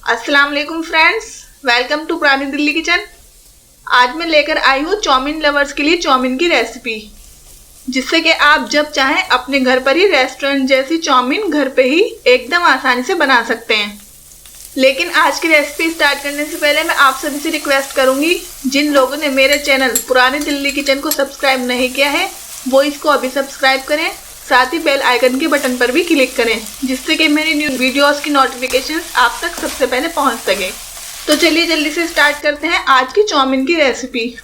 अस्सलाम वालेकुम friends, welcome to पुरानी दिल्ली किचन। आज मैं लेकर आई हूँ चाउमीन लवर्स के लिए चाउमीन की रेसिपी, जिससे कि आप जब चाहें अपने घर पर ही रेस्टोरेंट जैसी चाउमीन घर पे ही एकदम आसानी से बना सकते हैं। लेकिन आज की रेसिपी स्टार्ट करने से पहले मैं आप सभी से रिक्वेस्ट करूँगी, जिन लोगों ने मेरे चैनल पुरानी दिल्ली किचन को सब्सक्राइब नहीं किया है वो इसको अभी सब्सक्राइब करें, साथ ही बेल आइकन के बटन पर भी क्लिक करें, जिससे कि मेरी न्यू वीडियोस की नोटिफिकेशंस आप तक सबसे पहले पहुंच सके। तो चलिए जल्दी से स्टार्ट करते हैं आज की चाउमीन की रेसिपी।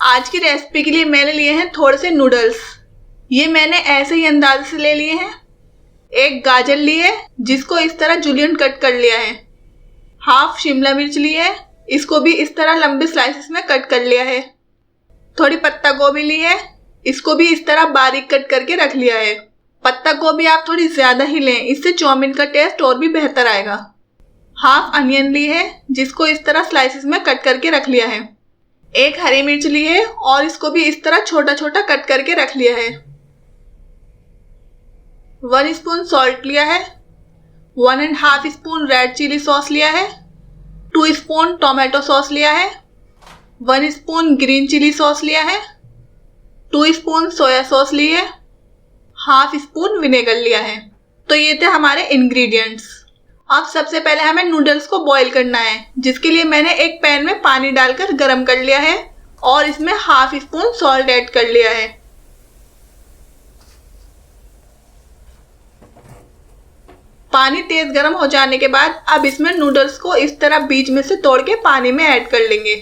आज की रेसिपी के लिए मैंने लिए हैं थोड़े से नूडल्स। ये मैंने ऐसे ही अंदाज से ले लिए हैं। एक गाजर ली है जिसको इस तरह जूलियन कट कर लिया है। हाफ शिमला मिर्च ली है, इसको भी इस तरह लंबे स्लाइसेस में कट कर लिया है। थोड़ी पत्ता गोभी ली है, इसको भी इस तरह बारीक कट करके रख लिया है। पत्ता गोभी आप थोड़ी ज्यादा ही लें, इससे चाउमीन का टेस्ट और भी बेहतर आएगा। हाफ अनियन ली है जिसको इस तरह स्लाइसेस में कट करके रख लिया है। एक हरी मिर्च ली है और इसको भी इस तरह छोटा छोटा कट करके रख लिया है। 1 स्पून सॉल्ट लिया है। 1.5 स्पून रेड चिली सॉस लिया है। 2 स्पून टोमेटो सॉस लिया है। 1 स्पून ग्रीन चिली सॉस लिया है। 2 स्पून सोया सॉस ली है। हाफ स्पून विनेगर लिया है। तो ये थे हमारे इंग्रेडिएंट्स। अब सबसे पहले हमें नूडल्स को बॉईल करना है, जिसके लिए मैंने एक पैन में पानी डालकर गरम कर लिया है और इसमें हाफ स्पून सॉल्ट ऐड कर लिया है। पानी तेज गरम हो जाने के बाद अब इसमें नूडल्स को इस तरह बीच में से तोड़ के पानी में ऐड कर लेंगे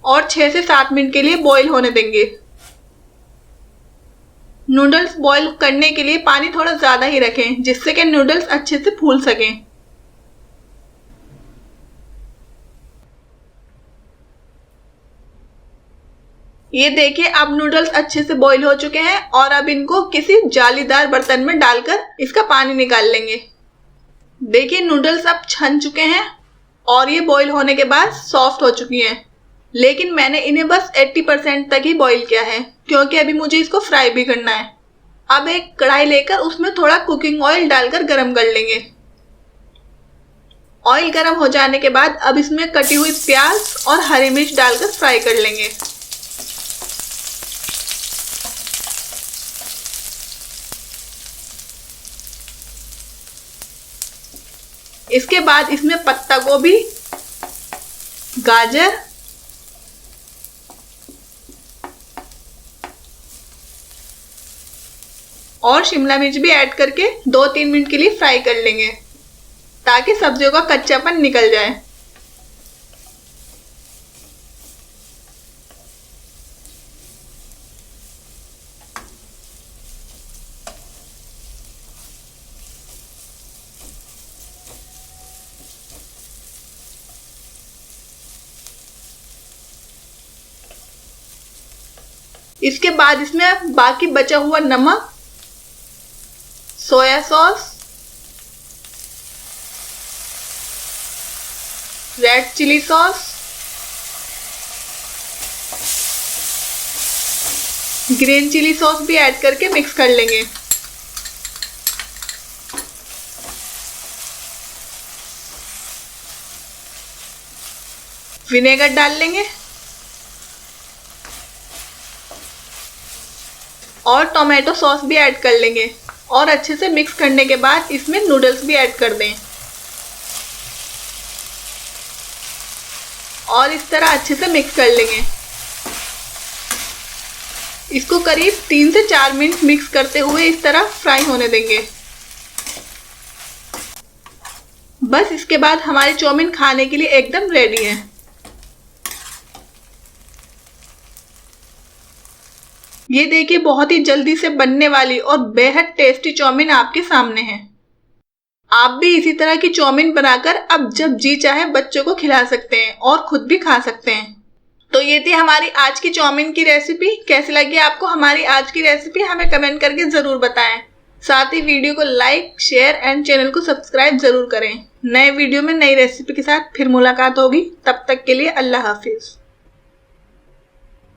और 6 से 7 मिनट के लिए बॉईल होने देंगे। नूडल्स बॉईल करने के लिए पानी थोड़ा ज़्यादा ही रखें, जिससे कि नूडल्स अच्छे से फूल सकें। ये देखिए, अब नूडल्स अच्छे से बॉईल हो चुके हैं और अब इनको किसी जालीदार बर्तन में डालकर इसका पानी निकाल लेंगे। देखिए नूडल्स अब छन चुके हैं और ये बॉईल होने के बाद सॉफ्ट हो चुकी हैं। लेकिन मैंने इन्हें बस 80% तक ही बॉईल किया है, क्योंकि अभी मुझे इसको फ्राई भी करना है। अब एक कढ़ाई लेकर उसमें थोड़ा कुकिंग ऑयल डालकर गरम कर लेंगे। ऑयल गरम हो जाने के बाद अब इसमें कटी हुई प्याज और हरी मिर्च डालकर फ्राई कर लेंगे। इसके बाद इसमें पत्ता गोभी, गाजर और शिमला मिर्च भी ऐड करके 2-3 मिनट के लिए फ्राई कर लेंगे, ताकि सब्जियों का कच्चापन निकल जाए। इसके बाद इसमें बाकी बचा हुआ नमक, soya sauce, red chilli sauce, green chilli sauce भी ऐड करके मिक्स कर लेंगे। विनेगर डाल लेंगे और टोमेटो सॉस भी ऐड कर लेंगे और अच्छे से मिक्स करने के बाद इसमें नूडल्स भी ऐड कर दें और इस तरह अच्छे से मिक्स कर लेंगे। इसको करीब 3 से 4 मिनट मिक्स करते हुए इस तरह फ्राई होने देंगे। बस इसके बाद हमारी चाउमीन खाने के लिए एकदम रेडी है। ये देखिए, बहुत ही जल्दी से बनने वाली और बेहद टेस्टी चाउमीन आपके सामने है। आप भी इसी तरह की चाउमीन बनाकर अब जब जी चाहे बच्चों को खिला सकते हैं और खुद भी खा सकते हैं। तो ये थी हमारी आज की चाउमीन की रेसिपी। कैसी लगी आपको हमारी आज की रेसिपी, हमें कमेंट करके जरूर बताएं। साथ ही वीडियो को लाइक, शेयर एंड चैनल को सब्सक्राइब जरूर करें। नए वीडियो में नई रेसिपी के साथ फिर मुलाकात होगी। तब तक के लिए अल्लाह हाफिज।